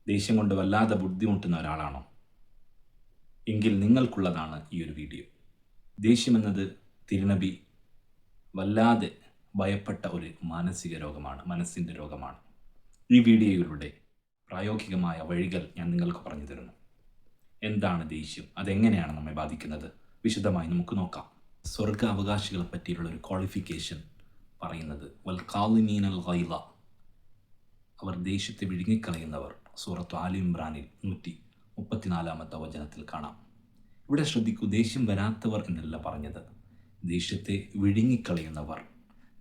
ദേഷ്യം കൊണ്ട് വല്ലാതെ ബുദ്ധിമുട്ടുന്ന ഒരാളാണോ? എങ്കിൽ നിങ്ങൾക്കുള്ളതാണ് ഈ ഒരു വീഡിയോ. ദേഷ്യമെന്നത് തിരുനബി വല്ലാതെ ഭയപ്പെട്ട ഒരു മാനസിക രോഗമാണ്, മനസ്സിൻ്റെ രോഗമാണ്. ഈ വീഡിയോയിലൂടെ പ്രായോഗികമായ വഴികൾ ഞാൻ നിങ്ങൾക്ക് പറഞ്ഞു തരുന്നു. എന്താണ് ദേഷ്യം, അതെങ്ങനെയാണ് നമ്മെ ബാധിക്കുന്നത്, വിശദമായി നമുക്ക് നോക്കാം. സ്വർഗ അവകാശികളെ പറ്റിയുള്ള ഒരു ക്വാളിഫിക്കേഷൻ പറയുന്നത് വൽ ഖാളിമീനൽ ഗൈള, അവർ ദേഷ്യത്തെ വിഴുങ്ങിക്കളയുന്നവർ. സൂറത്ത് ആലി ഇമ്രാനിൽ 134 വചനത്തിൽ കാണാം. ഇവിടെ ശ്രദ്ധിക്കൂ, ദേഷ്യം വരാത്തവർ എന്നല്ല പറഞ്ഞത്, ദേഷ്യത്തെ വിഴുങ്ങിക്കളയുന്നവർ.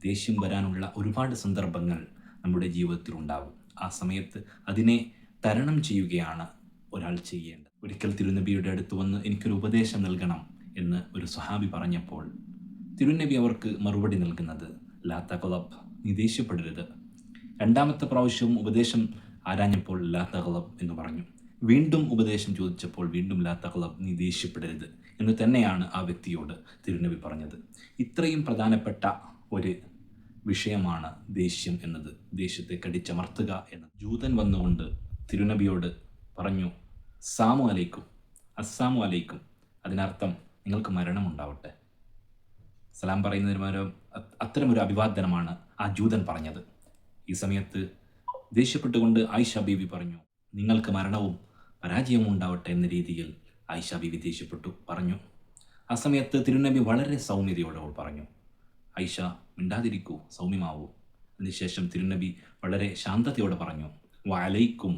ദേഷ്യം വരാനുള്ള ഒരുപാട് സന്ദർഭങ്ങൾ നമ്മുടെ ജീവിതത്തിൽ ഉണ്ടാകും. ആ സമയത്ത് അതിനെ തരണം ചെയ്യുകയാണ് ഒരാൾ ചെയ്യേണ്ടത്. ഒരിക്കൽ തിരുനബിയുടെ അടുത്ത് വന്ന് എനിക്കൊരു ഉപദേശം നൽകണം എന്ന് ഒരു സ്വഹാബി പറഞ്ഞപ്പോൾ തിരുനബി അവർക്ക് മറുപടി നൽകുന്നത് ലാ തഗ്ളബ്, നീ ദേഷ്യപ്പെടരുത്. രണ്ടാമത്തെ പ്രാവശ്യവും ഉപദേശം ആരാഞ്ഞപ്പോൾ ലാ തഗ്ളബ് എന്ന് പറഞ്ഞു. വീണ്ടും ഉപദേശം ചോദിച്ചപ്പോൾ വീണ്ടും ലാ തഗ്ളബ്, നീ ദേഷ്യപ്പെടരുത് എന്ന് തന്നെയാണ് ആ വ്യക്തിയോട് തിരുനബി പറഞ്ഞത്. ഇത്രയും പ്രധാനപ്പെട്ട ഒരു വിഷയമാണ് ദേഷ്യം എന്നത്, ദേഷ്യത്തെ കടിച്ചമർത്തുക എന്നത്. ജൂതൻ വന്നുകൊണ്ട് തിരുനബിയോട് പറഞ്ഞു സാമു അലൈക്കും, അസ്സാമു അലൈക്കും, അതിനർത്ഥം നിങ്ങൾക്ക് മരണമുണ്ടാവട്ടെ. സലാം പറയുന്നതിന് അത്തരമൊരു അഭിവാദനമാണ് ആ ജൂതൻ പറഞ്ഞത്. ഈ സമയത്ത് ദേഷ്യപ്പെട്ടുകൊണ്ട് ആയിഷ ബീവി പറഞ്ഞു നിങ്ങൾക്ക് മരണവും പരാജയവും ഉണ്ടാവട്ടെ എന്ന രീതിയിൽ ആയിഷ ബീവി ദേഷ്യപ്പെട്ടു പറഞ്ഞു. ആ സമയത്ത് തിരുനബി വളരെ സൗമ്യതയോടെ പറഞ്ഞു ആയിഷ മിണ്ടാതിരിക്കൂ, സൗമ്യമാവൂ. അതിനുശേഷം തിരുനബി വളരെ ശാന്തതയോടെ പറഞ്ഞു വഅലൈക്കും,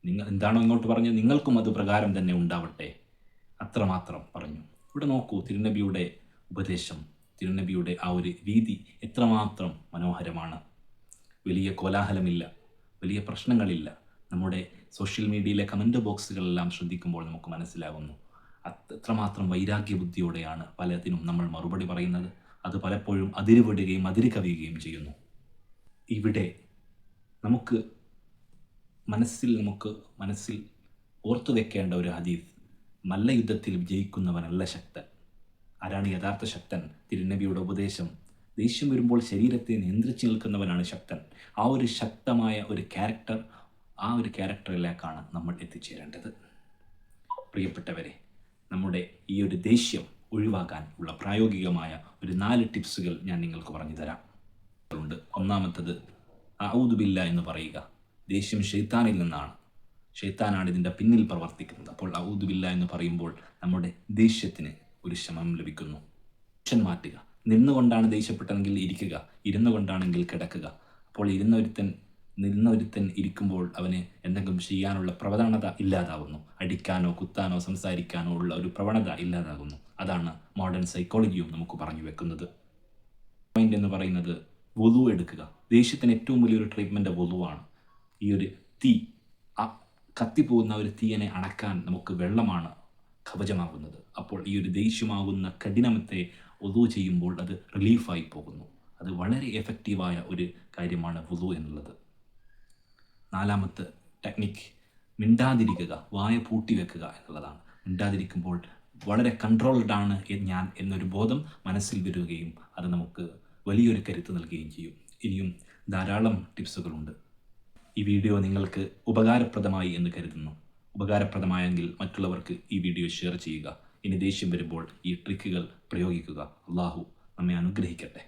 നിങ്ങൾ എന്താണോ ഇങ്ങോട്ട് പറഞ്ഞത് നിങ്ങൾക്കും അത് പ്രകാരം തന്നെ ഉണ്ടാവട്ടെ, അത്രമാത്രം പറഞ്ഞു. ഇവിടെ നോക്കൂ, തിരുനബിയുടെ ഉപദേശം, തിരുനബിയുടെ ആ ഒരു രീതി എത്രമാത്രം മനോഹരമാണ്. വലിയ കോലാഹലമില്ല, വലിയ പ്രശ്നങ്ങളില്ല. നമ്മുടെ സോഷ്യൽ മീഡിയയിലെ കമൻറ്റ് ബോക്സുകളെല്ലാം ശ്രദ്ധിക്കുമ്പോൾ നമുക്ക് മനസ്സിലാകുന്നു എത്രമാത്രം വൈരാഗ്യ ബുദ്ധിയോടെയാണ് പലതിനും നമ്മൾ മറുപടി പറയുന്നത്. അത് പലപ്പോഴും അതിരുവിടുകയും അതിര് കവിയുകയും ചെയ്യുന്നു. ഇവിടെ നമുക്ക് മനസ്സിൽ ഓർത്തു വെക്കേണ്ട ഒരു ഹദീസ്, മല്ലയുദ്ധത്തിൽ വിജയിക്കുന്നവനല്ല ശക്തൻ. ആരാണ് യഥാർത്ഥ ശക്തൻ? തിരുനബിയുടെ ഉപദേശം, ദേഷ്യം വരുമ്പോൾ ശരീരത്തെ നിയന്ത്രിച്ച് നിൽക്കുന്നവനാണ് ശക്തൻ. ആ ഒരു ശക്തമായ ഒരു ക്യാരക്ടർ, ആ ഒരു ക്യാരക്ടറിലേക്കാണ് നമ്മൾ എത്തിച്ചേരേണ്ടത്. പ്രിയപ്പെട്ടവരെ, നമ്മുടെ ഈ ഒരു ദേഷ്യം ഒഴിവാക്കാൻ ഉള്ള പ്രായോഗികമായ ഒരു 4 ടിപ്സുകൾ ഞാൻ നിങ്ങൾക്ക് പറഞ്ഞു തരാം. ഒന്നാമത്തത് അഊദു ബില്ലാ എന്ന് പറയുക. ദേഷ്യം ഷെയ്ത്താനിൽ നിന്നാണ്, ഷെയ്ത്താനാണ് ഇതിൻ്റെ പിന്നിൽ പ്രവർത്തിക്കുന്നത്. അപ്പോൾ അഊദു ബില്ലാ എന്ന് പറയുമ്പോൾ നമ്മുടെ ദേഷ്യത്തിന് ഒരു ശമനം ലഭിക്കുന്നു. ടെൻഷൻ മാറ്റുക. നിന്നുകൊണ്ടാണ് ദേഷ്യപ്പെട്ടെങ്കിൽ ഇരിക്കുക, ഇരുന്നു കൊണ്ടാണെങ്കിൽ കിടക്കുക. അപ്പോൾ നിന്നൊരുത്തൻ ഇരിക്കുമ്പോൾ അവന് എന്തെങ്കിലും ചെയ്യാനുള്ള പ്രവണത ഇല്ലാതാവുന്നു. അടിക്കാനോ കുത്താനോ സംസാരിക്കാനോ ഉള്ള ഒരു പ്രവണത ഇല്ലാതാകുന്നു. അതാണ് മോഡേൺ സൈക്കോളജിയും നമുക്ക് പറഞ്ഞു വെക്കുന്നത്. പോയിന്റ് എന്ന് പറയുന്നത് വുളു എടുക്കുക. ദേഷ്യത്തിന് ഏറ്റവും വലിയൊരു ട്രീറ്റ്മെൻറ്റ് വുളുവാണ്. ഈ ഒരു തീ, ആ കത്തിപ്പോകുന്ന ഒരു തീയനെ അണക്കാൻ നമുക്ക് വെള്ളമാണ് കവചമാകുന്നത്. അപ്പോൾ ഈ ഒരു ദേഷ്യമാകുന്ന കഠിനമത്തെ വുളു ചെയ്യുമ്പോൾ അത് റിലീഫായി പോകുന്നു. അത് വളരെ എഫക്റ്റീവായ ഒരു കാര്യമാണ് വുളു എന്നുള്ളത്. 4ാമത്തെ ടെക്നിക്ക് മിണ്ടാതിരിക്കുക, വായ പൂട്ടി വെക്കുക എന്നുള്ളതാണ്. മിണ്ടാതിരിക്കുമ്പോൾ വളരെ കൺട്രോൾഡാണ് ഞാൻ എന്നൊരു ബോധം മനസ്സിൽ വരികയും അത് നമുക്ക് വലിയൊരു കരുത്ത് നൽകുകയും ചെയ്യും. ഇനിയും ധാരാളം ടിപ്സുകളുണ്ട്. ഈ വീഡിയോ നിങ്ങൾക്ക് ഉപകാരപ്രദമായി എന്ന് കരുതുന്നു. ഉപകാരപ്രദമായെങ്കിൽ മറ്റുള്ളവർക്ക് ഈ വീഡിയോ ഷെയർ ചെയ്യുക. ഇനി ദേഷ്യം വരുമ്പോൾ ഈ ട്രിക്കുകൾ പ്രയോഗിക്കുക. അള്ളാഹു നമ്മെ അനുഗ്രഹിക്കട്ടെ.